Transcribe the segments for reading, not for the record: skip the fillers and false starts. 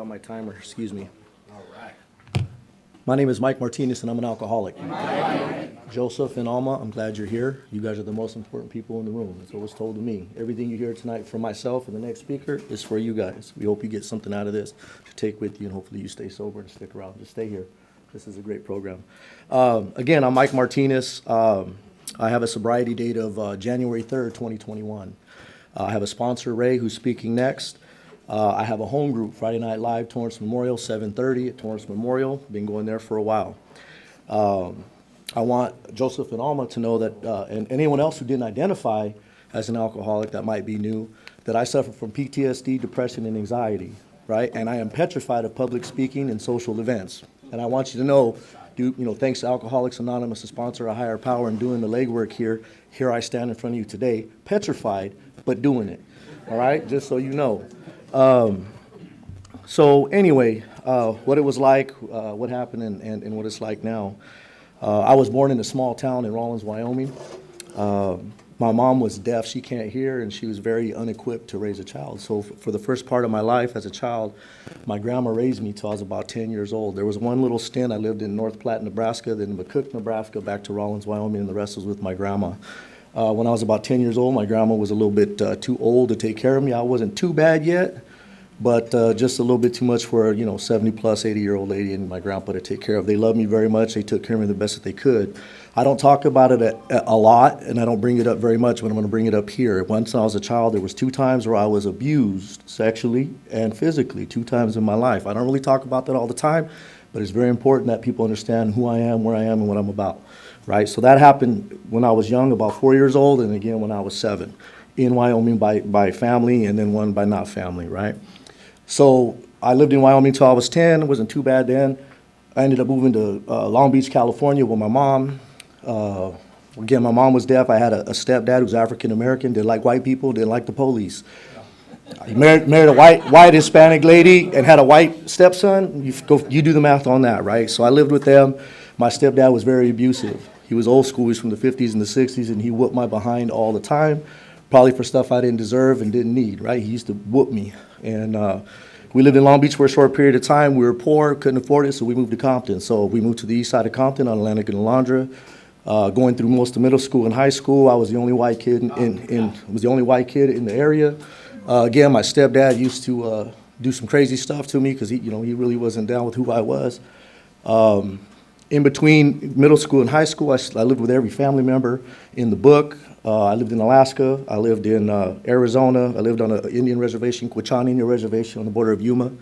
on my timer, excuse me. All right. My name is Mike Martinez, and I'm an alcoholic. Joseph and Alma, I'm glad you're here. You guys are the most important people in the room. That's what was told to me. Everything you hear tonight from myself and the next speaker is for you guys. We hope you get something out of this to take with you, and hopefully you stay sober and stick around. Just stay here. This is a great program. Again, I'm Mike Martinez. I have a sobriety date of January 3rd, 2021. I have a sponsor, Ray, who's speaking next. I have a home group, Friday Night Live, Torrance Memorial, 7:30 at Torrance Memorial. Been going there for a while. I want Joseph and Alma to know that, and anyone else who didn't identify as an alcoholic that might be new, that I suffer from PTSD, depression, and anxiety, right? And I am petrified of public speaking and social events. And I want you to know, thanks to Alcoholics Anonymous, to sponsor a higher power and doing the legwork here I stand in front of you today, petrified, but doing it, all right? Just so you know. So anyway, what it was like, what happened, and what it's like now. I was born in a small town in Rawlins, Wyoming. My mom was deaf, she can't hear, and she was very unequipped to raise a child. So for the first part of my life as a child, my grandma raised me till I was about 10 years old. There was one little stint, I lived in North Platte, Nebraska, then McCook, Nebraska, back to Rawlins, Wyoming, and the rest was with my grandma. When I was about 10 years old, my grandma was a little bit too old to take care of me. I wasn't too bad yet, but just a little bit too much for a 70 plus 80-year-old lady and my grandpa to take care of. They loved me very much. They took care of me the best that they could. I don't talk about it a lot, and I don't bring it up very much, but I'm going to bring it up here. Once I was a child, there was 2 times where I was abused sexually and physically, 2 times in my life. I don't really talk about that all the time, but it's very important that people understand who I am, where I am, and what I'm about, right? So that happened when I was young, about 4 years old, and again when I was 7, in Wyoming by family, and then one by not family, right? So I lived in Wyoming until I was 10. It wasn't too bad then. I ended up moving to Long Beach, California with my mom. Again, my mom was deaf. I had a stepdad who was African-American, didn't like white people, didn't like the police. He married a white Hispanic lady and had a white stepson. You do the math on that, right? So I lived with them. My stepdad was very abusive. He was old school. He was from the 50s and the 60s, and he whooped my behind all the time, probably for stuff I didn't deserve and didn't need, right? He used to whoop me. And we lived in Long Beach for a short period of time. We were poor, couldn't afford it, so we moved to Compton. So we moved to the east side of Compton on Atlantic and Alondra. Going through most of middle school and high school, I was the only white kid in the area. Again, my stepdad used to do some crazy stuff to me because he really wasn't down with who I was. In between middle school and high school, I lived with every family member in the book. I lived in Alaska. I lived in Arizona. I lived on an Indian reservation, Quechan Indian Reservation on the border of Yuma,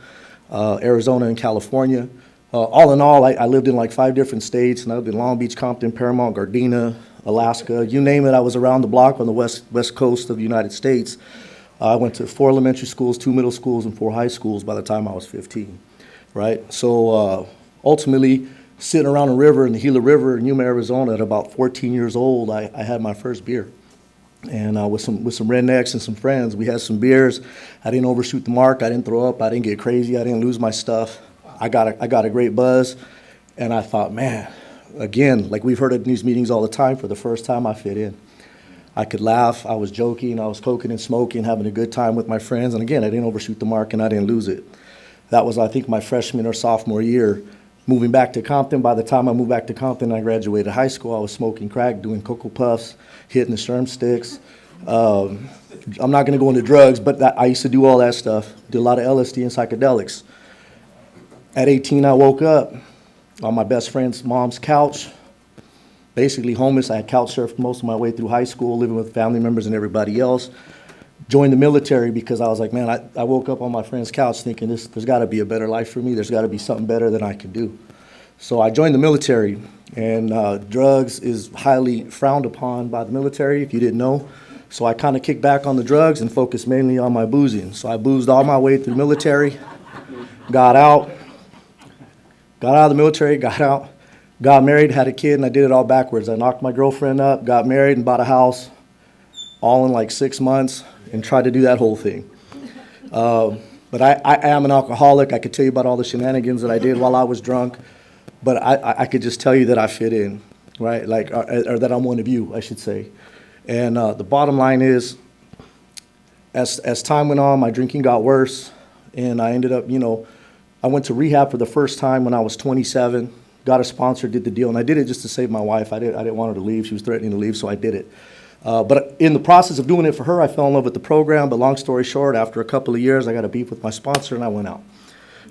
Arizona, and California. All in all, I lived in like 5 different states, and I lived in Long Beach, Compton, Paramount, Gardena, Alaska. You name it, I was around the block on the west coast of the United States. I went to 4 elementary schools, 2 middle schools, and 4 high schools by the time I was 15, right? So ultimately, sitting around a river in the Gila River in Yuma, Arizona, at about 14 years old, I had my first beer. And with some rednecks and some friends, we had some beers. I didn't overshoot the mark. I didn't throw up. I didn't get crazy. I didn't lose my stuff. I got a great buzz, and I thought, man, again, like we've heard in these meetings all the time, for the first time I fit in. I could laugh. I was joking. I was coking and smoking, having a good time with my friends. And again, I didn't overshoot the mark, and I didn't lose it. That was, I think, my freshman or sophomore year. Moving back to Compton, by the time I moved back to Compton, I graduated high school. I was smoking crack, doing Cocoa Puffs, hitting the sherm sticks. I'm not going to go into drugs, but I used to do all that stuff. Did a lot of LSD and psychedelics. At 18, I woke up on my best friend's mom's couch, basically homeless. I had couch surfed most of my way through high school, living with family members and everybody else. Joined the military because I was like, man, I woke up on my friend's couch thinking there's got to be a better life for me. There's got to be something better than I can do. So I joined the military, and drugs is highly frowned upon by the military, if you didn't know. So I kind of kicked back on the drugs and focused mainly on my boozing. So I boozed all my way through military, got out of the military, got married, had a kid, and I did it all backwards. I knocked my girlfriend up, got married, and bought a house all in like 6 months, and tried to do that whole thing. But I am an alcoholic. I could tell you about all the shenanigans that I did while I was drunk, but I could just tell you that I fit in, right? Or that I'm one of you, I should say. And the bottom line is, as time went on, my drinking got worse, and I ended up, I went to rehab for the first time when I was 27, got a sponsor, did the deal, and I did it just to save my wife. I didn't want her to leave. She was threatening to leave, so I did it. But in the process of doing it for her, I fell in love with the program. But long story short, after a couple of years, I got a beef with my sponsor, and I went out,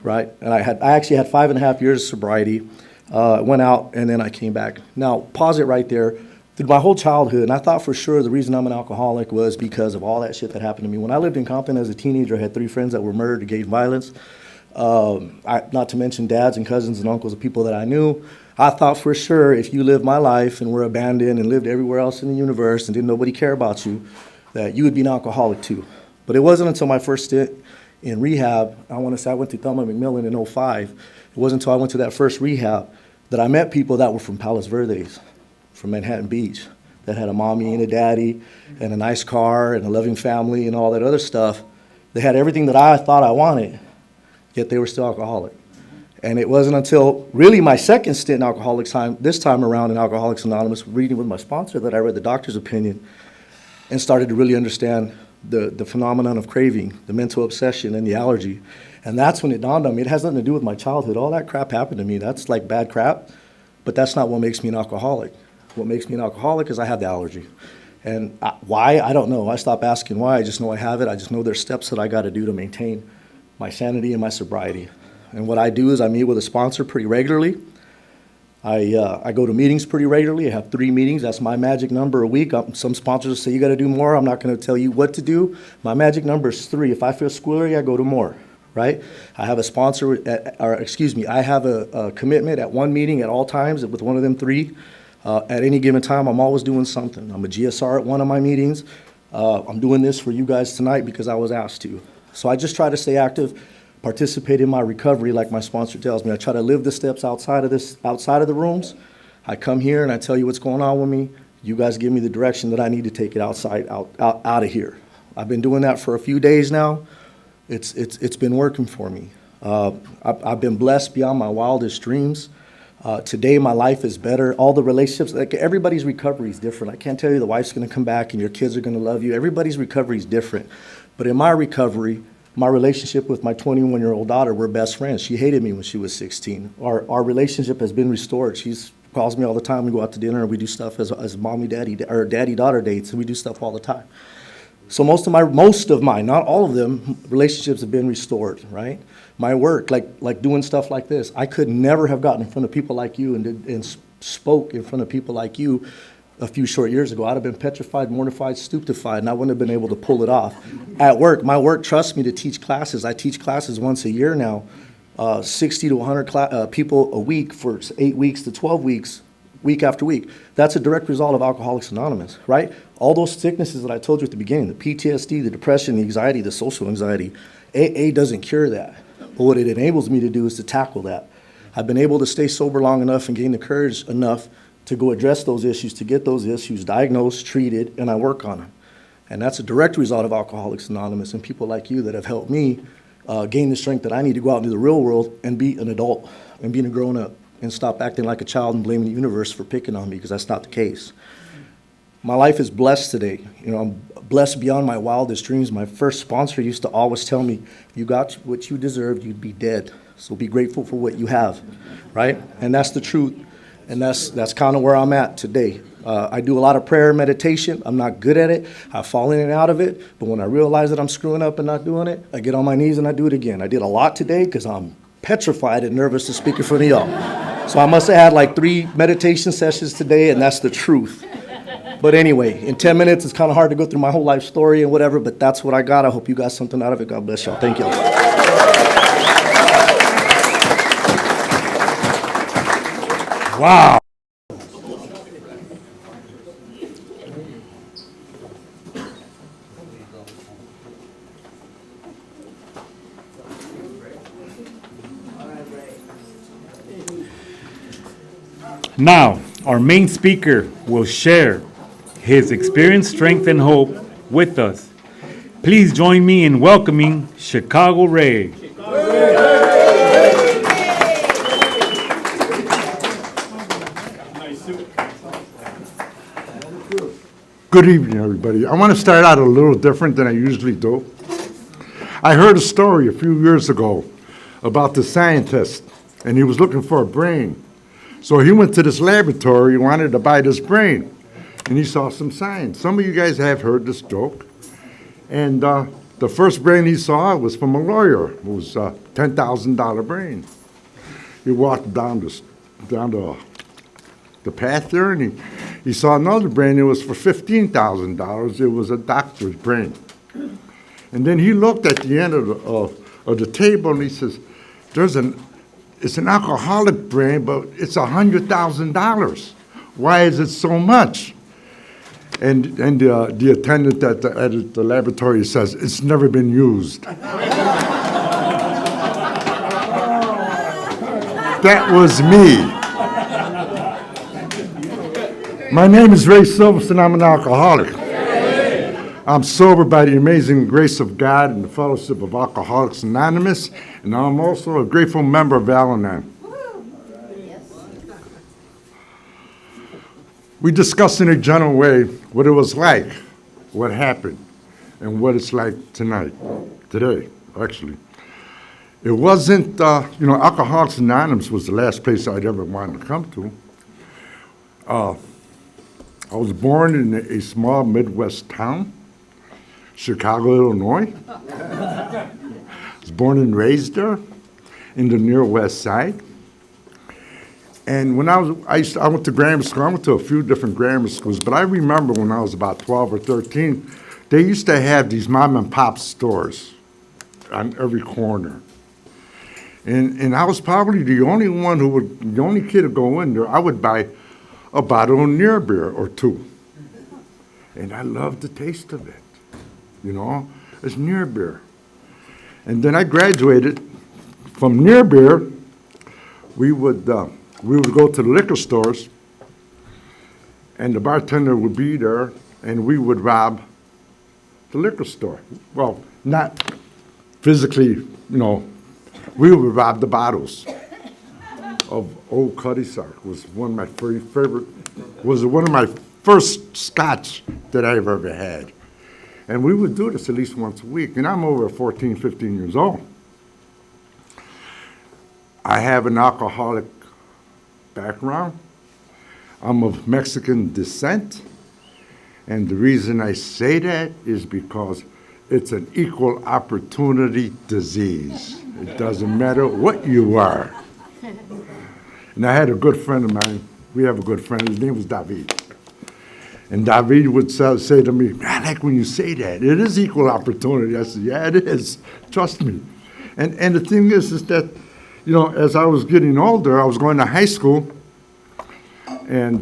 right? And I actually had 5.5 years of sobriety, went out, and then I came back. Now, pause it right there. Through my whole childhood, and I thought for sure the reason I'm an alcoholic was because of all that shit that happened to me. When I lived in Compton as a teenager, I had 3 friends that were murdered, engaged in violence. Not to mention dads and cousins and uncles of people that I knew. I thought for sure if you lived my life and were abandoned and lived everywhere else in the universe and didn't nobody care about you, that you would be an alcoholic too. But it wasn't until my first stint in rehab, I want to say I went to Thelma McMillan in '05. It wasn't until I went to that first rehab that I met people that were from Palos Verdes, from Manhattan Beach, that had a mommy and a daddy and a nice car and a loving family and all that other stuff. They had everything that I thought I wanted, yet they were still alcoholic. And it wasn't until really my second stint in Alcoholics time, this time around in Alcoholics Anonymous, reading with my sponsor, that I read the doctor's opinion and started to really understand the phenomenon of craving, the mental obsession, and the allergy. And that's when it dawned on me, it has nothing to do with my childhood. All that crap happened to me. That's like bad crap, but that's not what makes me an alcoholic. What makes me an alcoholic is I have the allergy. And why? I don't know. I stopped asking why. I just know I have it. I just know there's steps that I got to do to maintain my sanity and my sobriety. And what I do is I meet with a sponsor pretty regularly. I go to meetings pretty regularly. I have 3 meetings. That's my magic number a week. Some sponsors say you got to do more. I'm not going to tell you what to do. My magic number is 3. If I feel squirrely, I go to more, right? I have a sponsor, I have a commitment at 1 meeting at all times with one of them 3. At any given time, I'm always doing something. I'm a GSR at one of my meetings. I'm doing this for you guys tonight because I was asked to. So I just try to stay active, participate in my recovery like my sponsor tells me. I try to live the steps outside of the rooms. I come here and I tell you what's going on with me. You guys give me the direction that I need to take it out of here. I've been doing that for a few days now. It's been working for me. I've been blessed beyond my wildest dreams. Today my life is better. All the relationships, like everybody's recovery is different. I can't tell you the wife's going to come back and your kids are going to love you. Everybody's recovery is different. But in my recovery, my relationship with my 21-year-old daughter, we're best friends. She hated me when she was 16. Our relationship has been restored. She calls me all the time. We go out to dinner and we do stuff as mommy, daddy, or daddy-daughter dates, and we do stuff all the time. So most of mine, not all of them, relationships have been restored, right? My work, like doing stuff like this, I could never have gotten in front of people like you and spoke in front of people like you a few short years ago. I'd have been petrified, mortified, stupefied, and I wouldn't have been able to pull it off. At work, my work trusts me to teach classes. I teach classes once a year now, 60 to 100 people a week for 8 weeks to 12 weeks, week after week. That's a direct result of Alcoholics Anonymous, right? All those sicknesses that I told you at the beginning, the PTSD, the depression, the anxiety, the social anxiety, AA doesn't cure that. But what it enables me to do is to tackle that. I've been able to stay sober long enough and gain the courage enough to go address those issues, to get those issues diagnosed, treated, and I work on them. And that's a direct result of Alcoholics Anonymous and people like you that have helped me gain the strength that I need to go out into the real world and be an adult and being a grown-up and stop acting like a child and blaming the universe for picking on me, because that's not the case. My life is blessed today. You know, I'm blessed beyond my wildest dreams. My first sponsor used to always tell me, you got what you deserved, you'd be dead. So be grateful for what you have, right? And that's the truth. And that's kind of where I'm at today. I do a lot of prayer and meditation. I'm not good at it. I fall in and out of it. But when I realize that I'm screwing up and not doing it, I get on my knees and I do it again. I did a lot today because I'm petrified and nervous to speak in front of y'all. So I must have had like 3 meditation sessions today, and that's the truth. But anyway, in 10 minutes, it's kind of hard to go through my whole life story and whatever, but that's what I got. I hope you got something out of it. God bless y'all. Thank you. Wow. Now, our main speaker will share his experience, strength, and hope with us. Please join me in welcoming Chicago Ray. Good evening, everybody. I want to start out a little different than I usually do. I heard a story a few years ago about the scientist, and he was looking for a brain. So he went to this laboratory, he wanted to buy this brain, and he saw some signs. Some of you guys have heard this joke. And the first brain he saw was from a lawyer. It was a $10,000 brain. He walked down the path there, and he saw another brain. It was for $15,000. It was a doctor's brain. And then he looked at the end of the table, and he says, it's an alcoholic brain, but it's $100,000. Why is it so much? And the attendant at the laboratory says, it's never been used. That was me. My name is Ray Silverson. I'm an alcoholic. I'm sober by the amazing grace of God and the fellowship of Alcoholics Anonymous, and I'm also a grateful member of Al-Anon. We discussed in a general way what it was like, what happened, and what it's like today, actually. It wasn't, Alcoholics Anonymous was the last place I'd ever wanted to come to. I was born in a small Midwest town, Chicago, Illinois. I was born and raised there in the near West Side. And when I went to grammar school. I went to a few different grammar schools, but I remember when I was about 12 or 13, they used to have these mom and pop stores on every corner. And I was probably the only kid to go in there. I would buy a bottle of near beer or two. And I loved the taste of it. It's near beer. And then I graduated from near beer. We would go to the liquor stores, and the bartender would be there, and we would rob the liquor store. Well, not physically, we would rob the bottles of Old Cuddy Sark. Was one of my favorite, was one of my first scotch that I've ever had. And we would do this at least once a week, and I'm over 14, 15 years old. I have an alcoholic background. I'm of Mexican descent, and the reason I say that is because it's an equal opportunity disease. It doesn't matter what you are. And I had a good friend of mine. We have a good friend. His name was David. And David would say to me, I like when you say that. It is equal opportunity. I said, yeah, it is. Trust me. And the thing is that, as I was getting older, I was going to high school, and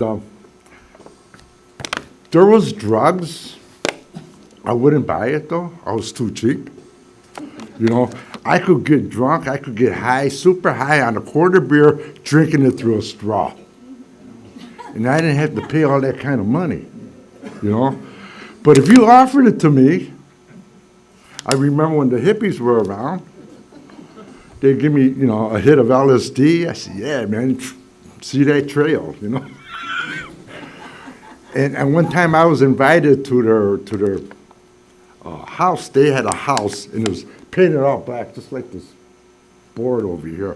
there was drugs. I wouldn't buy it, though. I was too cheap. I could get drunk. I could get high, super high on a quarter beer, drinking it through a straw. And I didn't have to pay all that kind of money, But if you offered it to me, I remember when the hippies were around, they'd give me, a hit of LSD. I said, yeah, man, see that trail, And one time I was invited to their house. They had a house, and it was painted all black, just like this board over here,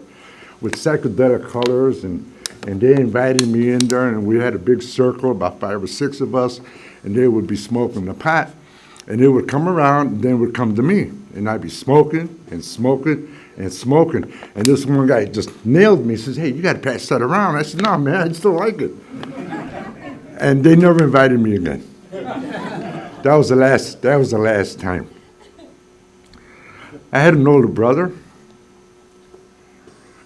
with psychedelic colors, and they invited me in there, and we had a big circle, about 5 or 6 of us, and they would be smoking the pot, and they would come around, and then would come to me, and I'd be smoking and smoking and smoking, and this one guy just nailed me. He says, hey, you got to pass that around. I said, no, man, I still like it. And they never invited me again. That was the last time. I had an older brother.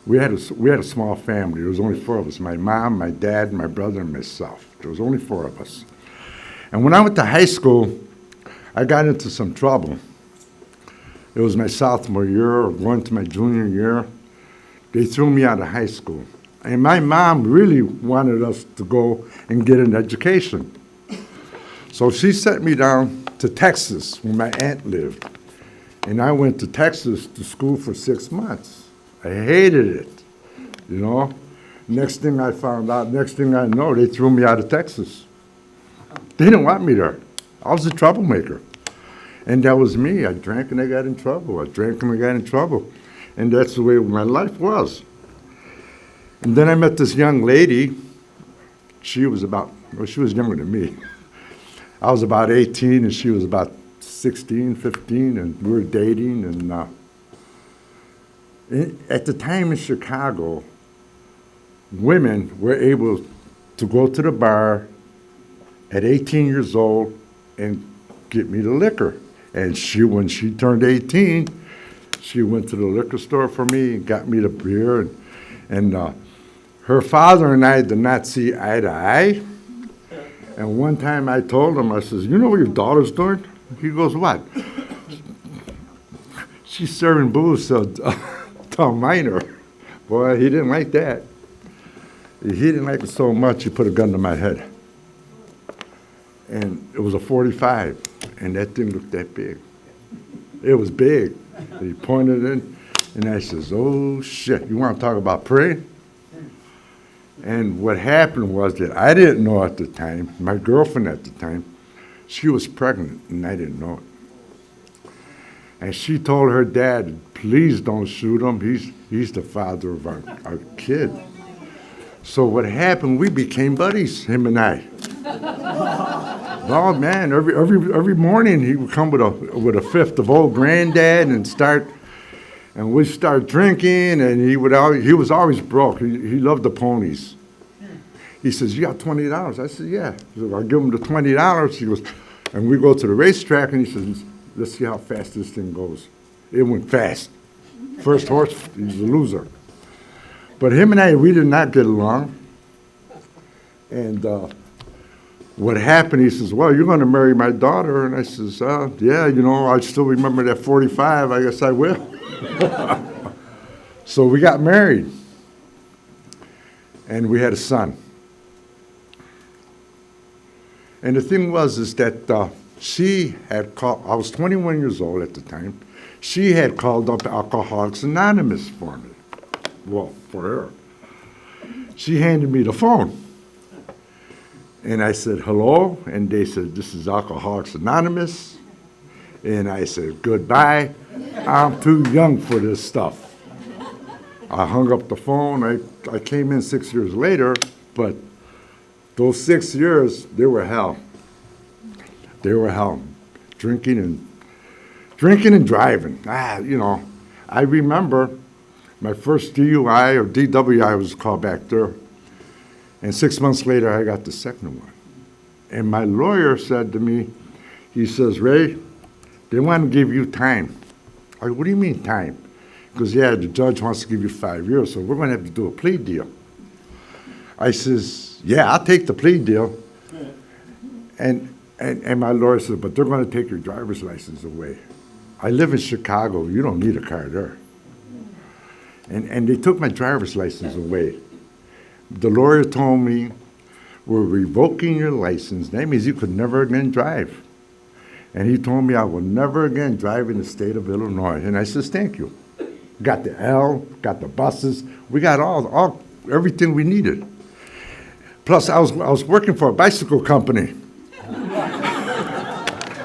We had a small family. There was only 4 of us, my mom, my dad, my brother, and myself. There was only 4 of us. And when I went to high school, I got into some trouble. It was my sophomore year, or going to my junior year. They threw me out of high school. And my mom really wanted us to go and get an education. So she sent me down to Texas, where my aunt lived. And I went to Texas to school for 6 months. I hated it, Next thing I know, they threw me out of Texas. They didn't want me there. I was a troublemaker. And that was me. I drank and I got in trouble. I drank and I got in trouble. And that's the way my life was. And then I met this young lady. She was younger than me. I was about 18 and she was about 16, 15, and we were dating. And at the time in Chicago, women were able to go to the bar at 18 years old and get me the liquor. And when she turned 18, she went to the liquor store for me and got me the beer. And her father and I did not see eye to eye. And one time I told him, I says, you know what your daughter's doing? He goes, what? She's serving booze to a minor. Boy, he didn't like that. He didn't like it so much, he put a gun to my head. And it was a .45, and that thing looked that big. It was big. He pointed it, and I says, oh, shit, you want to talk about praying? And what happened was that I didn't know at the time, my girlfriend at the time, she was pregnant, and I didn't know it. And she told her dad, please don't shoot him. He's the father of our kid. So what happened, we became buddies, him and I. Oh man, every morning he would come with a fifth of old granddad and we'd start drinking, and he was always broke. He loved the ponies. He says, you got $20? I said, yeah. So I give him the $20. He goes, and we go to the racetrack, and he says, let's see how fast this thing goes. It went fast. First horse, he's a loser. But him and I, we did not get along. And what happened, he says, well, you're going to marry my daughter. And I says, yeah, I still remember that 45. I guess I will. So we got married. And we had a son. And the thing is that she had called, I was 21 years old at the time. She had called up Alcoholics Anonymous for me. Well, for her. She handed me the phone. And I said, hello. And they said, this is Alcoholics Anonymous. And I said, goodbye. I'm too young for this stuff. I hung up the phone. I came in 6 years later, but those 6 years, they were hell. They were hell. Drinking and driving. I remember my first DUI or DWI was called back there. And 6 months later, I got the second one. And my lawyer said to me, he says, Ray, they want to give you time. I go, what do you mean time? He goes, yeah, the judge wants to give you 5 years, so we're going to have to do a plea deal. I says, yeah, I'll take the plea deal. And my lawyer said, but they're going to take your driver's license away. I live in Chicago. You don't need a car there. And they took my driver's license away. The lawyer told me, we're revoking your license. That means you could never again drive. And he told me I will never again drive in the state of Illinois. And I says, thank you. Got the L, got the buses. We got everything we needed. Plus, I was working for a bicycle company.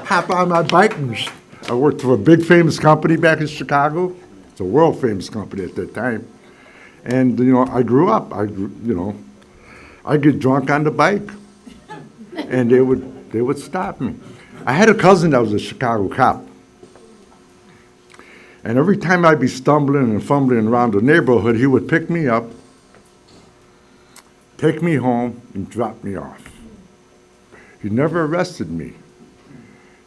Hop on my bike, and I worked for a big famous company back in Chicago. It's a world famous company at that time. And, I grew up. I'd get drunk on the bike, and they would stop me. I had a cousin that was a Chicago cop. And every time I'd be stumbling and fumbling around the neighborhood, he would pick me up, take me home, and drop me off. He never arrested me.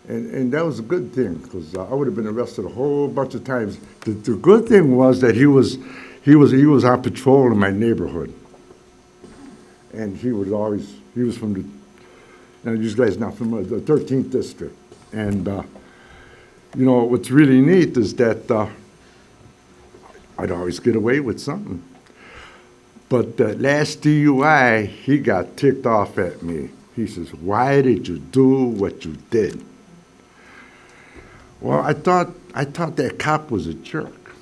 And that was a good thing, because I would have been arrested a whole bunch of times. The good thing was that he was on patrol in my neighborhood. And he was from the, you guys not familiar, the 13th district. And, what's really neat is that I'd always get away with something. But that last DUI, he got ticked off at me. He says, why did you do what you did? Well, I thought that cop was a jerk.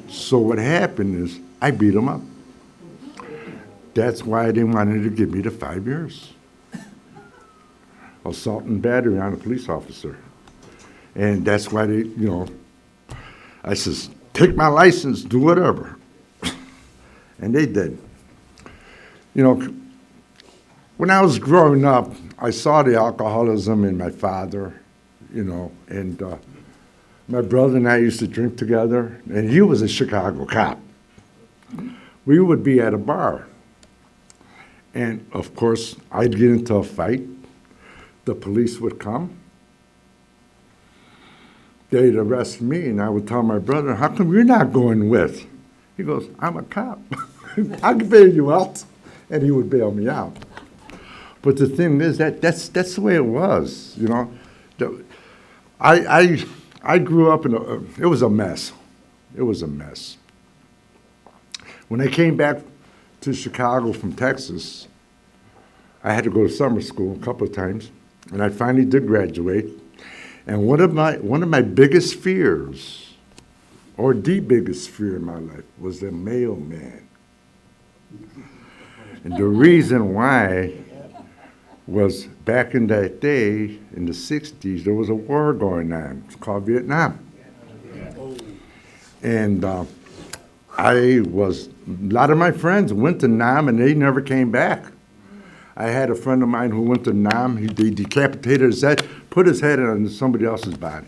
So what happened is I beat him up. That's why they wanted to give me the 5 years. Assault and battery on a police officer. And that's why I says, take my license, do whatever. And they did. You know, when I was growing up, I saw the alcoholism in my father, you know, and my brother and I used to drink together, and he was a Chicago cop. We would be at a bar, and of course, I'd get into a fight. The police would come. They'd arrest me, and I would tell my brother, "How come you're not going with?" He goes, "I'm a cop. I can bail you out." And he would bail me out. But the thing is that's the way it was, you know. I grew up in it was a mess. It was a mess. When I came back to Chicago from Texas, I had to go to summer school a couple of times, and I finally did graduate. And one of my biggest fears, or the biggest fear in my life, was the mailman. And the reason why was back in that day, in the 60s, there was a war going on. It's called Vietnam. And a lot of my friends went to Nam and they never came back. I had a friend of mine who went to Nam. They decapitated his head, put his head on somebody else's body.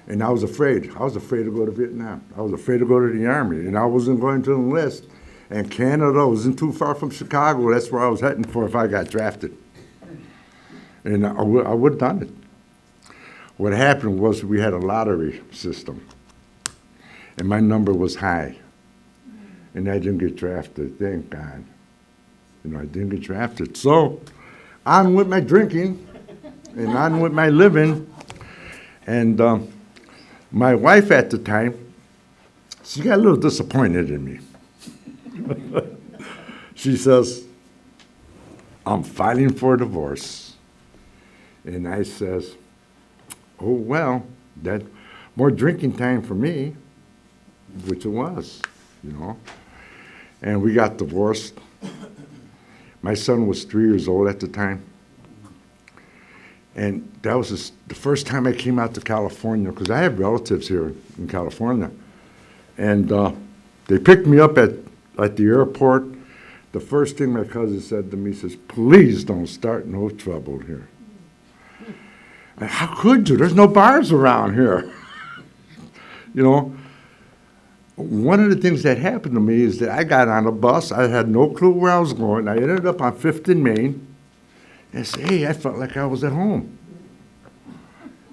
And I was afraid. I was afraid to go to Vietnam. I was afraid to go to the Army. And I wasn't going to enlist. And Canada wasn't too far from Chicago. That's where I was heading for if I got drafted. And I would have done it. What happened was we had a lottery system. And my number was high. And I didn't get drafted, thank God. You know, I didn't get drafted. So, on with my drinking, and on with my living. And my wife at the time, she got a little disappointed in me. She says, "I'm filing for a divorce." And I says, "Oh, well, that more drinking time for me," which it was, you know. And we got divorced. My son was 3 years old at the time. And that was the first time I came out to California, because I have relatives here in California. And they picked me up at the airport. The first thing my cousin said to me, says, "Please don't start no trouble here." And how could you? There's no bars around here. You know, one of the things that happened to me is that I got on a bus. I had no clue where I was going. I ended up on 5th and Main. And I said, "Hey, I felt like I was at home."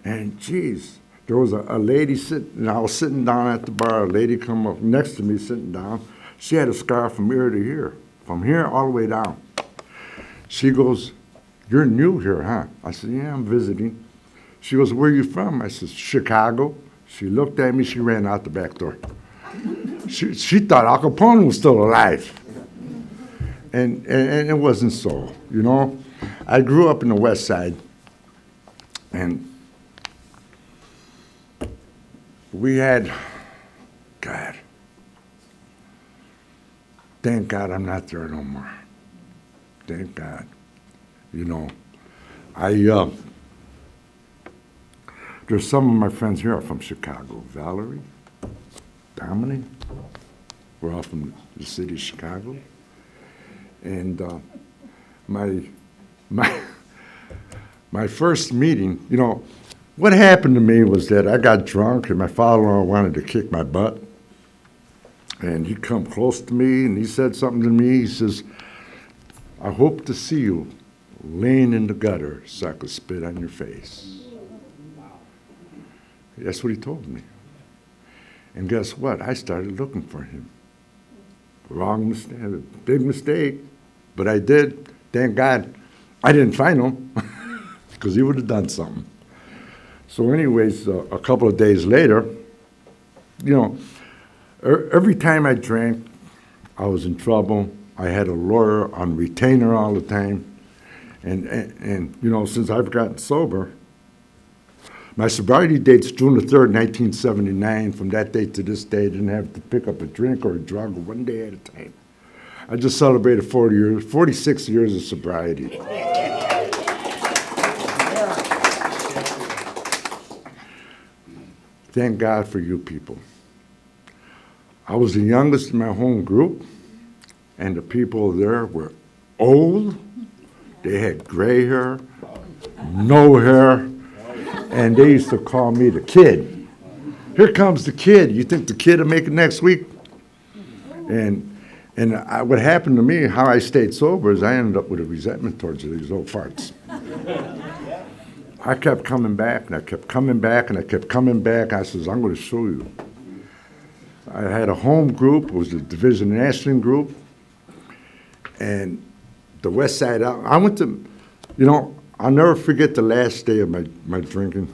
And geez, there was a lady sitting, and I was sitting down at the bar. A lady come up next to me sitting down. She had a scar from ear to ear, from here all the way down. She goes, "You're new here, huh?" I said, "Yeah, I'm visiting." She goes, "Where are you from?" I said, "Chicago." She looked at me, she ran out the back door. She thought Al Capone was still alive. And it wasn't so, you know. I grew up in the West Side, and we had, God, thank God I'm not there no more. Thank God. You know, there's some of my friends here are from Chicago. Valerie, Dominic, we're all from the city of Chicago. And my first meeting, you know, what happened to me was that I got drunk and my father-in-law wanted to kick my butt. And he come close to me and he said something to me. He says, "I hope to see you laying in the gutter so I could spit on your face." That's what he told me. And guess what? I started looking for him. Wrong mistake, big mistake, but I did. Thank God I didn't find him, because he would have done something. So anyways, a couple of days later, you know, every time I drank, I was in trouble. I had a lawyer on retainer all the time. And you know, since I've gotten sober, my sobriety date's June the 3rd, 1979. From that date to this day, I didn't have to pick up a drink or a drug one day at a time. I just celebrated 46 years of sobriety. thank God for you people. I was the youngest in my home group, and the people there were old. They had gray hair, no hair, and they used to call me the kid. Here comes the kid. You think the kid will make it next week? What happened to me, how I stayed sober, is I ended up with a resentment towards these old farts. I kept coming back, and I kept coming back, and I kept coming back. I says, I'm going to show you. I had a home group. It was the Division National group. And the West Side out. I went to, I'll never forget the last day of my drinking.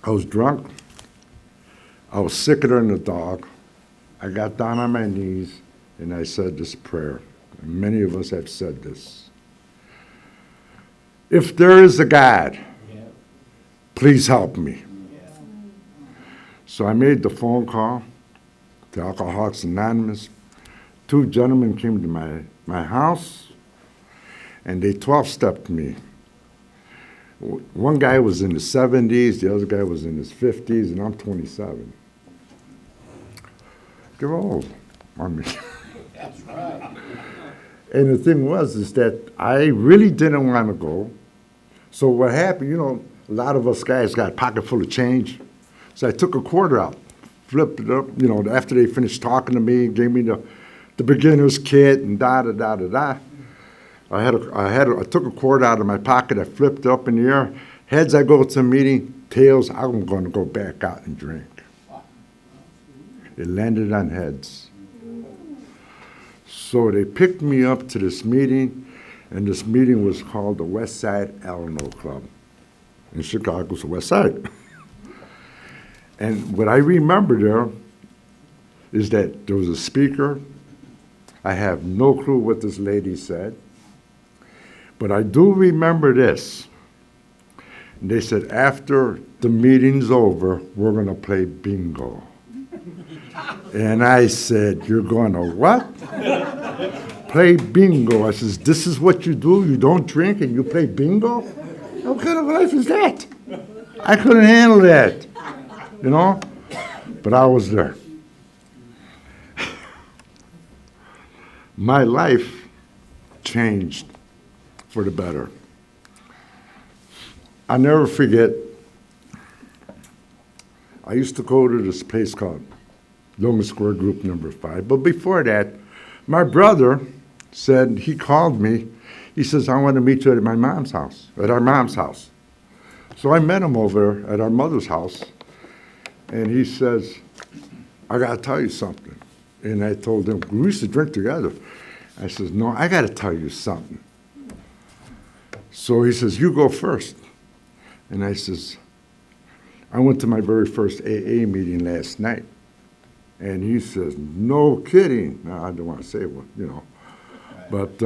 I was drunk. I was sicker than a dog. I got down on my knees, and I said this prayer. And many of us have said this. If there is a God, please help me. So I made the phone call to Alcoholics Anonymous. 2 gentlemen came to my house, and they 12-stepped me. One guy was in his 70s, the other guy was in his 50s, and I'm 27. They're old. I mean, that's right. And the thing was is that I really didn't want to go. So what happened, a lot of us guys got a pocket full of change. So I took a quarter out, flipped it up, after they finished talking to me, gave me the beginner's kit and da-da-da-da-da. I took a quarter out of my pocket, I flipped it up in the air. Heads, I go to a meeting. Tails, I'm going to go back out and drink. It landed on heads. So they picked me up to this meeting, and this meeting was called the West Side Alamo Club. In Chicago's the West Side. And what I remember there is that there was a speaker. I have no clue what this lady said. But I do remember this. And they said, after the meeting's over, we're going to play bingo. And I said, you're going to what? Play bingo. I says, this is what you do? You don't drink and you play bingo? What kind of life is that? I couldn't handle that, But I was there. My life changed for the better. I'll never forget, I used to go to this place called Logan Square Group number 5. But before that, my brother said, he called me. He says, I want to meet you at my mom's house, at our mom's house. So I met him over at our mother's house. And he says, I got to tell you something. And I told him, we used to drink together. I says, no, I got to tell you something. So he says, you go first. And I says, I went to my very first AA meeting last night. And he says, no kidding. Now, I don't want to say what, But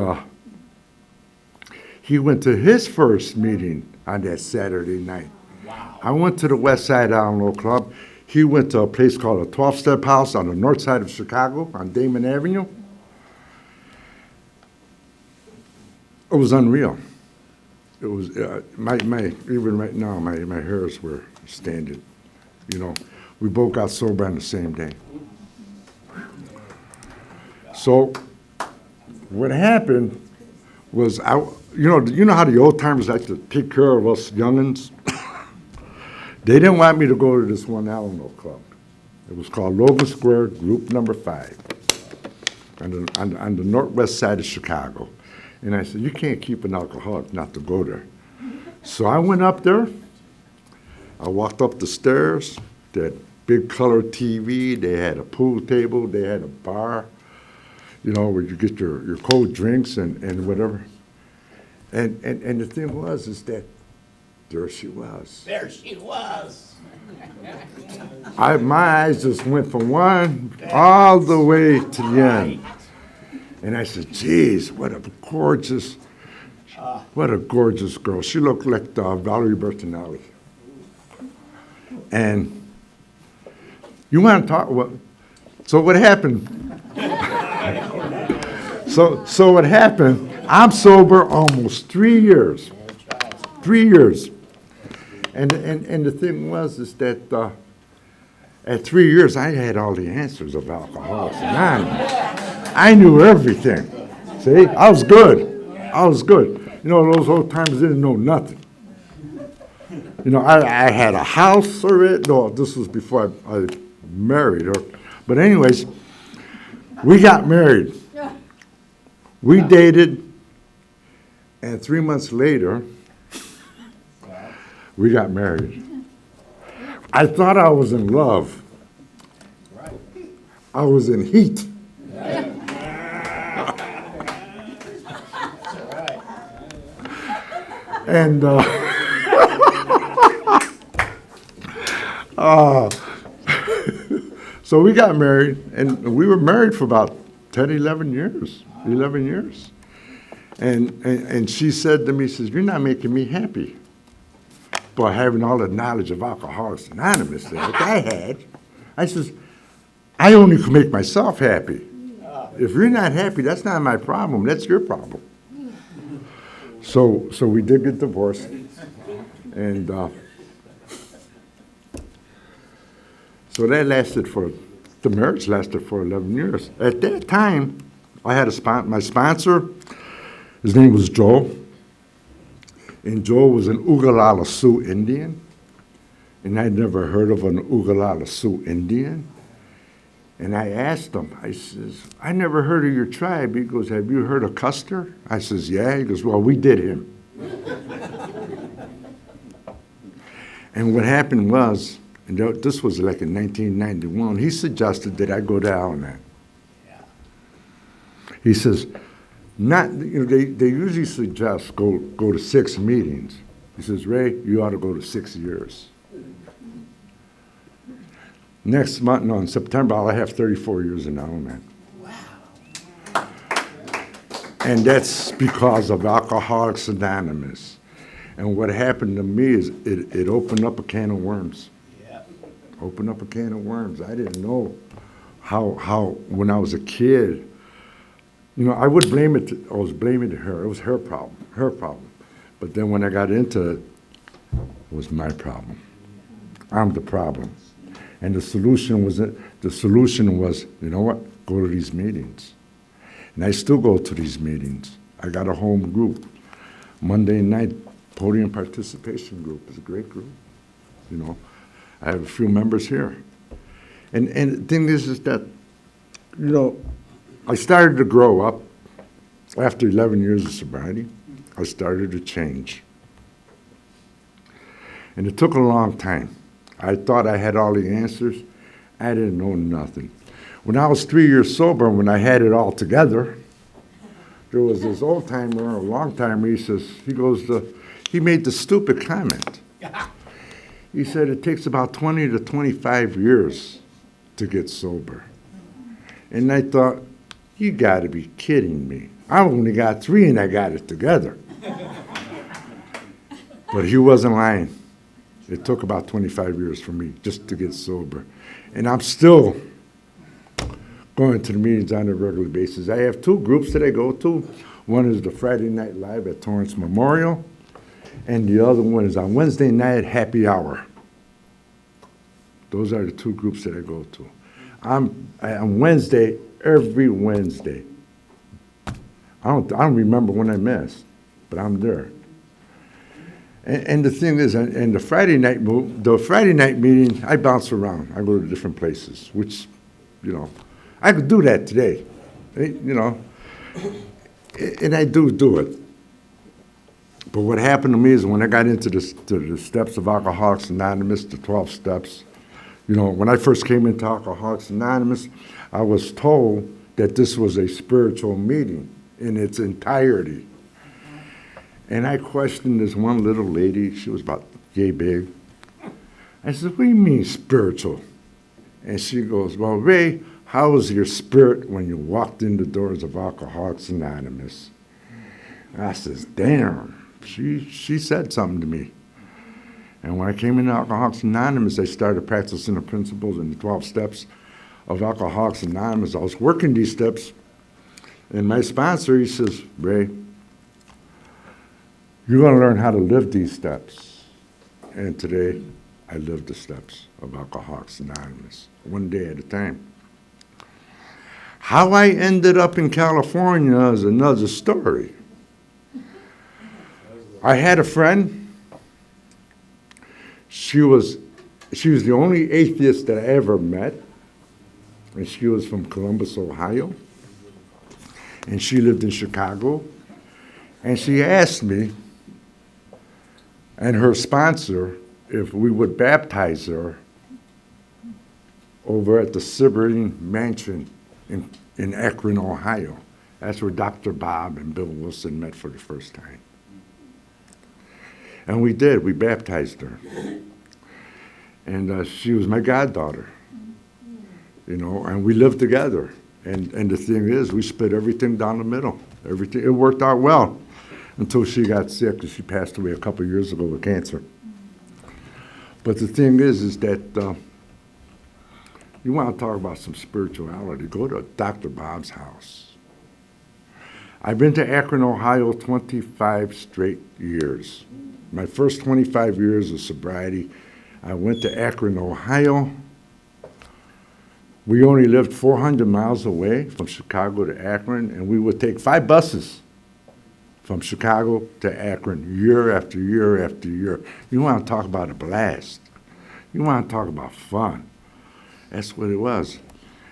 he went to his first meeting on that Saturday night. Wow. I went to the West Side Alamo Club. He went to a place called a 12-Step House on the north side of Chicago on Damon Avenue. It was unreal. It was, even right now, my hairs were standing. We both got sober on the same day. So what happened was, you know how the old timers like to take care of us youngins? They didn't want me to go to this one Alamo Club. It was called Logan Square Group number 5 on the northwest side of Chicago. And I said, you can't keep an alcoholic not to go there. So I went up there. I walked up the stairs. They had big color TV. They had a pool table. They had a bar, where you get your cold drinks and whatever. And the thing was is that there she was. There she was. My eyes just went from one all the way to the end. And I said, geez, what a gorgeous girl. She looked like Valerie Bertinelli. And you want to talk, so what happened? So what happened, I'm sober almost 3 years. 3 years. And the thing was is that at 3 years, I had all the answers of Alcoholics Anonymous. I knew everything. See, I was good. I was good. You know, those old timers didn't know nothing. You know, I had a house already. No, this was before I married her. But anyways, we got married. We dated, and 3 months later, we got married. I thought I was in love. I was in heat. And so we got married, and we were married for about 10, 11 years. 11 years. And she said to me, she says, "You're not making me happy." By having all the knowledge of Alcoholics Anonymous that I had, I says, I only can make myself happy. If you're not happy, that's not my problem. That's your problem. So we did get divorced, and so that lasted the marriage lasted for 11 years. At that time, I had my sponsor. His name was Joe. And Joe was an Oglala Sioux Indian. And I'd never heard of an Oglala Sioux Indian. And I asked him, I says, "I never heard of your tribe." He goes, "Have you heard of Custer?" I says, "Yeah." He goes, "Well, we did him." And what happened was, and this was like in 1991, he suggested that I go down there. He says, they usually suggest go to 6 meetings. He says, "Ray, you ought to go to 6 years." Next month, no, in September, I'll have 34 years in Alman. Wow. And that's because of Alcoholics Anonymous. And what happened to me is it opened up a can of worms. Yeah. Opened up a can of worms. I didn't know how when I was a kid, you know, I was blaming her. It was her problem. But then when I got into it, it was my problem. I'm the problem. And the solution was, you know what? Go to these meetings. And I still go to these meetings. I got a home group. Monday night podium participation group is a great group. You know, I have a few members here. And the thing is that, you know, I started to grow up. After 11 years of sobriety, I started to change. And it took a long time. I thought I had all the answers. I didn't know nothing. When I was 3 years sober, when I had it all together, there was this old timer, a long timer, he made the stupid comment. He said it takes about 20 to 25 years to get sober. And I thought, you gotta be kidding me. I only got 3 and I got it together. But he wasn't lying. It took about 25 years for me just to get sober. And I'm still going to the meetings on a regular basis. I have 2 groups that I go to. One is the Friday Night Live at Torrance Memorial, and the other one is on Wednesday night, Happy Hour. Those are the 2 groups that I go to. On Wednesday, every Wednesday. I don't remember when I missed, but I'm there. And the thing is, and the Friday night meeting, I bounce around. I go to different places, which, you know, I could do that today, you know, and I do it. But what happened to me is when I got into the steps of Alcoholics Anonymous, the 12 steps, you know, when I first came into Alcoholics Anonymous, I was told that this was a spiritual meeting in its entirety. And I questioned this one little lady. She was about yay big. I said, "What do you mean spiritual?" And she goes, "Well, Ray, how was your spirit when you walked in the doors of Alcoholics Anonymous?" I says, "Damn, she said something to me." And when I came into Alcoholics Anonymous, I started practicing the principles and the 12 steps of Alcoholics Anonymous. I was working these steps, and my sponsor, he says, "Ray, you're going to learn how to live these steps." And today, I live the steps of Alcoholics Anonymous, one day at a time. How I ended up in California is another story. I had a friend. She was the only atheist that I ever met, and she was from Columbus, Ohio, and she lived in Chicago. And she asked me and her sponsor if we would baptize her over at the Sibering Mansion in Akron, Ohio. That's where Dr. Bob and Bill Wilson met for the first time. And we did. We baptized her. And she was my goddaughter, and we lived together. And the thing is, we split everything down the middle. Everything. It worked out well until she got sick, and she passed away a couple years ago with cancer. But the thing is that you want to talk about some spirituality, go to Dr. Bob's house. I've been to Akron, Ohio 25 straight years. My first 25 years of sobriety, I went to Akron, Ohio. We only lived 400 miles away from Chicago to Akron, and we would take 5 buses from Chicago to Akron year after year after year. You want to talk about a blast. You want to talk about fun. That's what it was.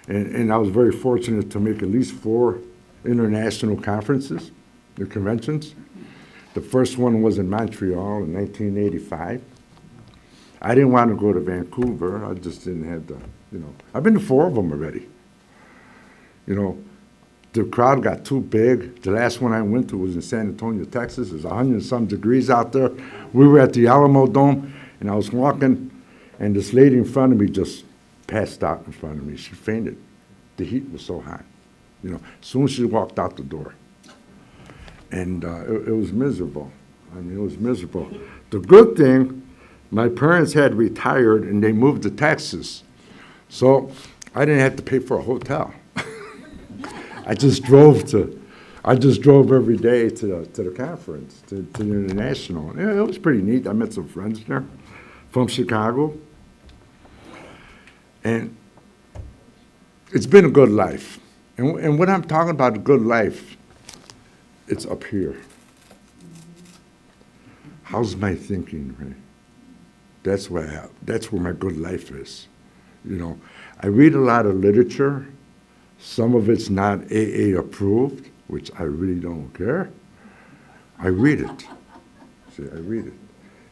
And I was very fortunate to make at least 4 international conferences, the conventions. The first one was in Montreal in 1985. I didn't want to go to Vancouver. I just didn't have the, I've been to 4 of them already. The crowd got too big. The last one I went to was in San Antonio, Texas. It was 100 and some degrees out there. We were at the Alamo Dome, and I was walking, and this lady in front of me just passed out in front of me. She fainted. The heat was so hot. As soon as she walked out the door. And it was miserable. It was miserable. The good thing, my parents had retired, and they moved to Texas. So I didn't have to pay for a hotel. I just drove every day to the conference, to the international. It was pretty neat. I met some friends there from Chicago. And it's been a good life. And when I'm talking about a good life, it's up here. How's my thinking, right? That's where my good life is. I read a lot of literature. Some of it's not AA approved, which I really don't care. I read it. See, I read it.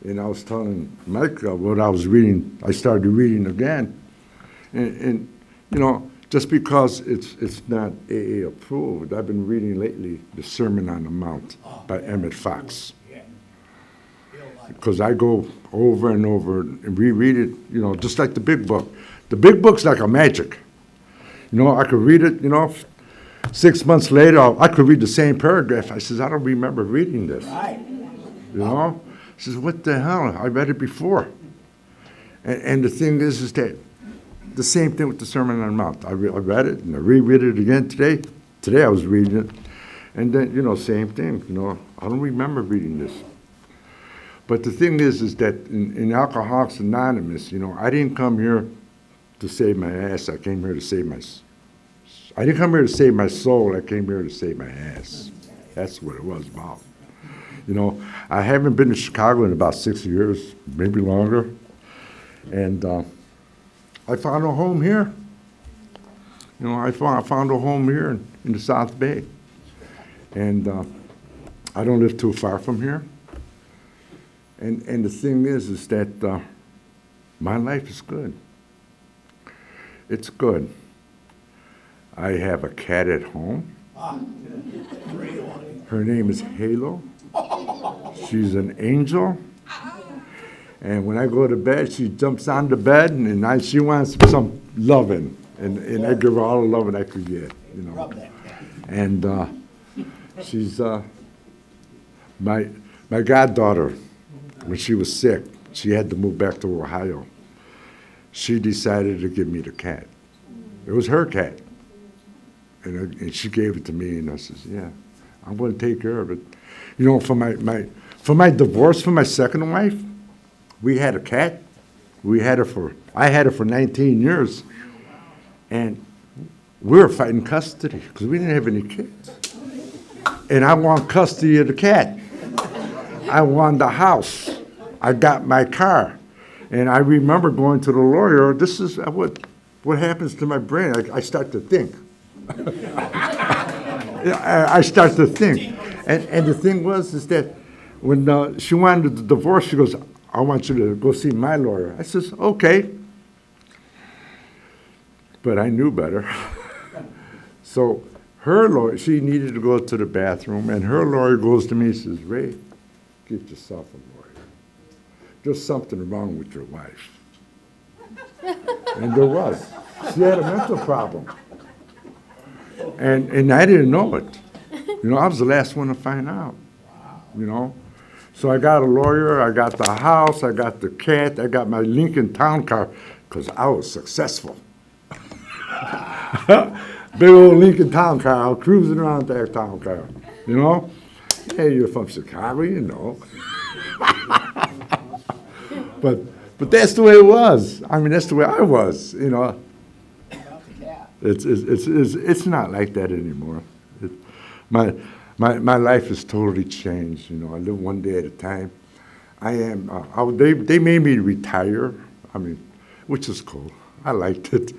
And I was telling Mike what I was reading. I started reading again. And just because it's not AA approved, I've been reading lately The Sermon on the Mount by Emmett Fox. Because I go over and over and reread it, just like the big book. The big book's like a magic. I could read it, 6 months later, I could read the same paragraph. I says, I don't remember reading this. Right. He says, what the hell? I read it before. And the thing is that the same thing with the Sermon on the Mount. I read it, and I reread it again today. Today I was reading it. And then, same thing. I don't remember reading this. But the thing is that in Alcoholics Anonymous, I didn't come here to save my ass. I came here to save I didn't come here to save my soul. I came here to save my ass. That's what it was about. I haven't been to Chicago in about 6 years, maybe longer. And I found a home here. I found a home here in the South Bay. And I don't live too far from here. And the thing is that my life is good. It's good. I have a cat at home. Her name is Halo. She's an angel. And when I go to bed, she jumps on the bed, and she wants some loving. And I give her all the loving I could get, And she's my goddaughter. When she was sick, she had to move back to Ohio. She decided to give me the cat. It was her cat. And she gave it to me, and I says, yeah, I'm going to take care of it. For my divorce from my second wife, We had a cat. I had her for 19 years. And we were fighting custody because we didn't have any kids. And I want custody of the cat. I won the house. I got my car. And I remember going to the lawyer. This is what happens to my brain. I start to think. I start to think. And the thing is that when she wanted the divorce, she goes, I want you to go see my lawyer. I says, okay. But I knew better. So her lawyer, she needed to go to the bathroom, and her lawyer goes to me and says, Ray, get yourself a lawyer. There's something wrong with your wife. And there was. She had a mental problem. And I didn't know it. You know, I was the last one to find out, you know. So I got a lawyer, I got the house, I got the cat, I got my Lincoln Town Car, because I was successful. Big old Lincoln Town Car, I was cruising around that town car, you know. Hey, you're from Chicago, you know. But that's the way it was. I mean, that's the way I was, you know. It's not like that anymore. My life has totally changed. You know, I live one day at a time. They made me retire. I mean, which is cool. I liked it.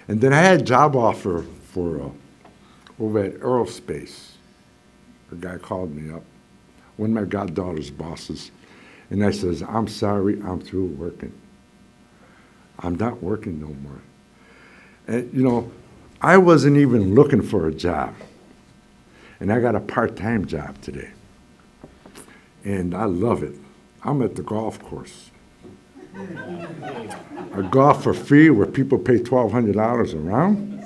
And then I had a job offer for over at Aerospace. The guy called me up, one of my goddaughter's bosses, and I says, I'm sorry, I'm through working. I'm not working no more. And you know, I wasn't even looking for a job. And I got a part-time job today. And I love it. I'm at the golf course. I golf for free where people pay $1,200 a round.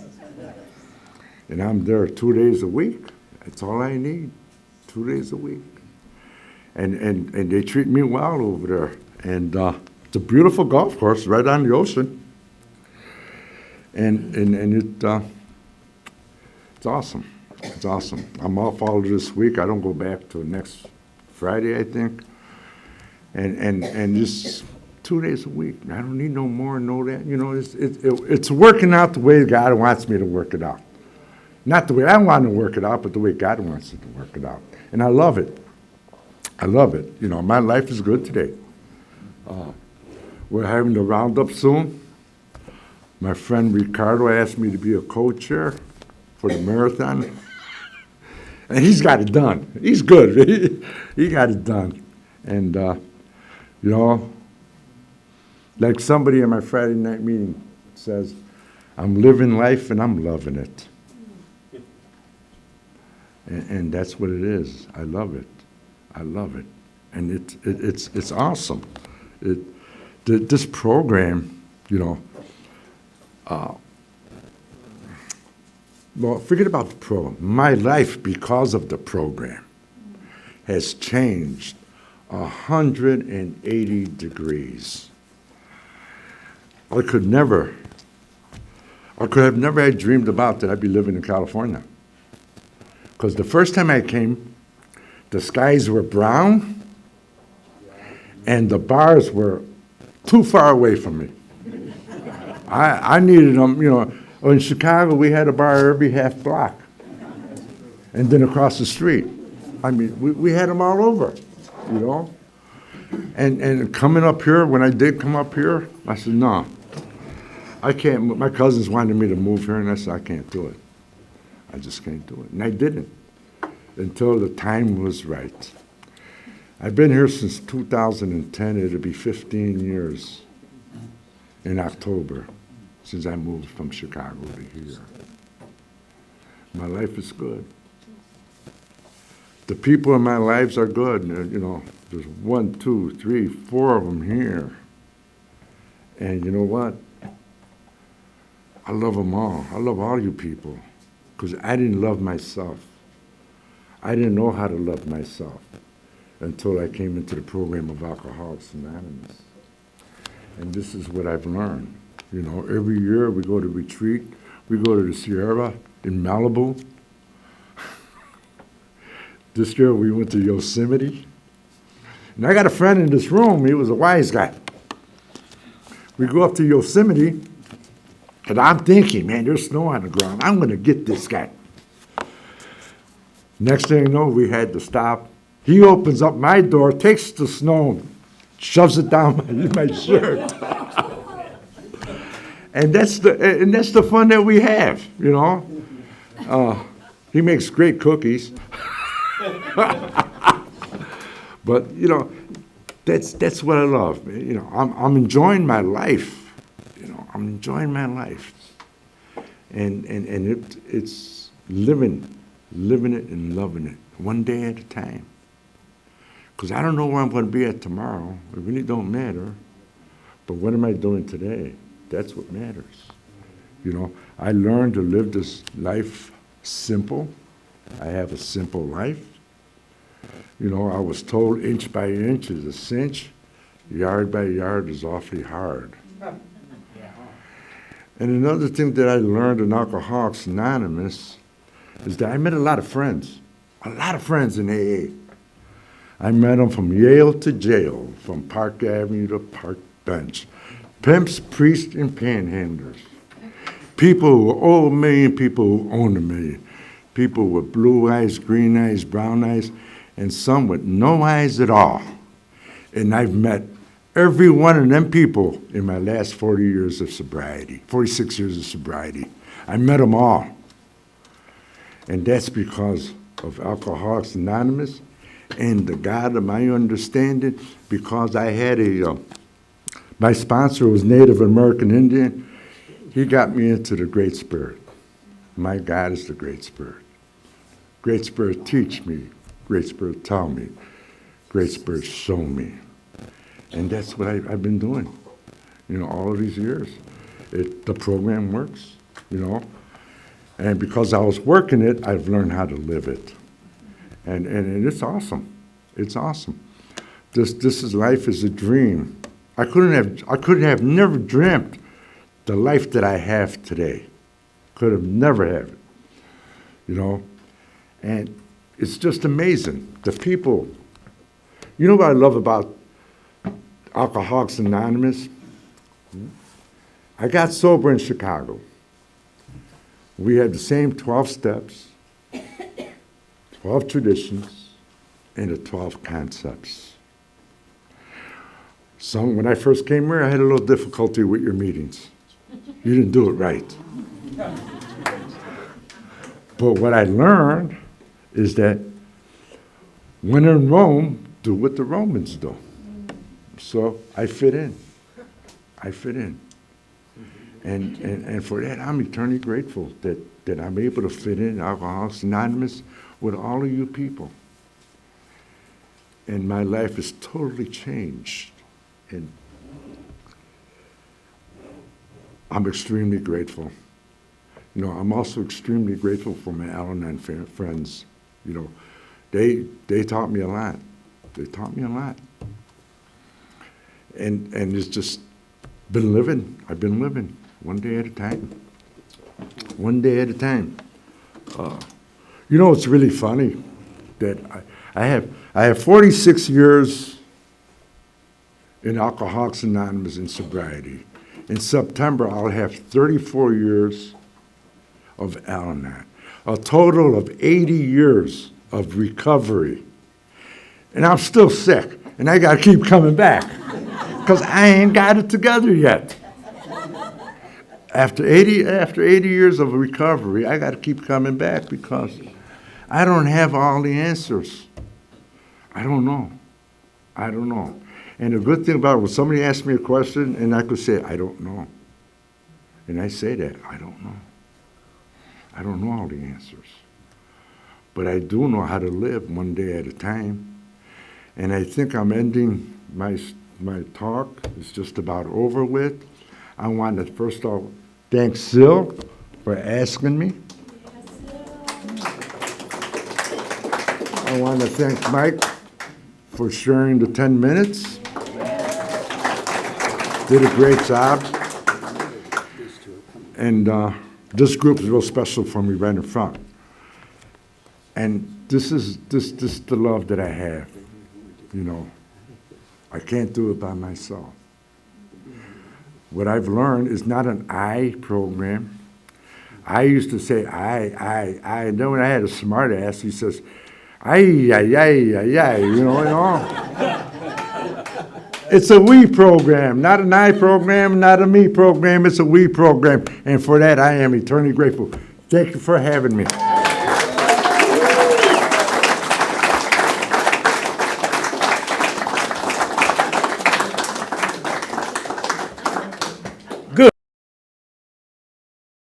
And I'm there 2 days a week. That's all I need, 2 days a week. And they treat me well over there. And it's a beautiful golf course right on the ocean. And it's awesome. It's awesome. I'm off all of this week. I don't go back till next Friday, I think. And just 2 days a week. I don't need no more, no that. You know, it's working out the way God wants me to work it out. Not the way I want to work it out, but the way God wants it to work it out. And I love it. I love it. You know, my life is good today. We're having the roundup soon. My friend Ricardo asked me to be a co-chair for the marathon. And he's got it done. He's good. He got it done. And, you know, like somebody in my Friday night meeting says, I'm living life and I'm loving it. And that's what it is. I love it. I love it. And it's awesome. This program, you know, well, forget about the program. My life, because of the program, has changed 180 degrees. I could have never had dreamed about that I'd be living in California. Because the first time I came, the skies were brown and the bars were too far away from me. I needed them, you know. In Chicago, we had a bar every half block. And then across the street. I mean, we had them all over, you know. And coming up here, when I did come up here, I said, no, I can't. My cousins wanted me to move here, and I said, I can't do it. I just can't do it. And I didn't until the time was right. I've been here since 2010. It'll be 15 years in October since I moved from Chicago to here. My life is good. The people in my lives are good. You know, there's 1, 2, 3, 4 of them here. And you know what? I love them all. I love all you people because I didn't love myself. I didn't know how to love myself until I came into the program of Alcoholics Anonymous. And this is what I've learned. You know, every year we go to retreat. We go to the Sierra in Malibu. This year we went to Yosemite. And I got a friend in this room. He was a wise guy. We go up to Yosemite, and I'm thinking, man, there's snow on the ground. I'm going to get this guy. Next thing you know, we had to stop. He opens up my door, takes the snow, shoves it down my shirt. And that's the fun that we have, you know. He makes great cookies. But, you know, that's what I love. You know, I'm enjoying my life. You know, I'm enjoying my life. And it's living it and loving it, one day at a time. Because I don't know where I'm going to be at tomorrow. It really don't matter. But what am I doing today? That's what matters. You know, I learned to live this life simple. I have a simple life. You know, I was told inch by inch is a cinch, yard by yard is awfully hard. And another thing that I learned in Alcoholics Anonymous is that I met a lot of friends in AA. I met them from Yale to jail, from Park Avenue to Park Bench. Pimps, priests, and panhandlers. People who owe $1 million, people who own $1 million. People with blue eyes, green eyes, brown eyes, and some with no eyes at all. And I've met every one of them people in my last 40 years of sobriety, 46 years of sobriety. I met them all. And that's because of Alcoholics Anonymous and the God of my understanding, because I had my sponsor was Native American Indian. He got me into the Great Spirit. My God is the Great Spirit. Great Spirit teach me. Great Spirit tell me. Great Spirit show me. And that's what I've been doing, you know, all of these years. The program works, you know. And because I was working it, I've learned how to live it. And it's awesome. It's awesome. Life is a dream. I could have never dreamt the life that I have today. Could have never had it, you know. And it's just amazing. The people, you know what I love about Alcoholics Anonymous? I got sober in Chicago. We had the same 12 steps, 12 traditions, and the 12 concepts. So when I first came here, I had a little difficulty with your meetings. You didn't do it right. But what I learned is that when in Rome, do what the Romans do. So I fit in. I fit in. And for that, I'm eternally grateful that I'm able to fit in Alcoholics Anonymous with all of you people. And my life is totally changed. And I'm extremely grateful. You know, I'm also extremely grateful for my Al-Anon friends. You know, they taught me a lot. They taught me a lot. And it's just been living. I've been living one day at a time. One day at a time. You know, it's really funny that I have 46 years in Alcoholics Anonymous in sobriety. In September, I'll have 34 years of Al-Anon, a total of 80 years of recovery. And I'm still sick, and I got to keep coming back because I ain't got it together yet. After 80 years of recovery, I got to keep coming back because I don't have all the answers. I don't know. And the good thing about it, when somebody asks me a question and I could say, I don't know. And I say that, I don't know. I don't know all the answers. But I do know how to live one day at a time. And I think I'm ending my talk. It's just about over with. I want to first of all thank Sil for asking me. I want to thank Mike for sharing the 10 minutes. Did a great job. And this group is real special for me right in front. And this is the love that I have. You know, I can't do it by myself. what I've learned is not an I program. I used to say I. Then when I had a smart ass, he says, ay, you know. It's a we program, not an I program, not a me program. It's a we program. And for that, I am eternally grateful. Thank you for having me.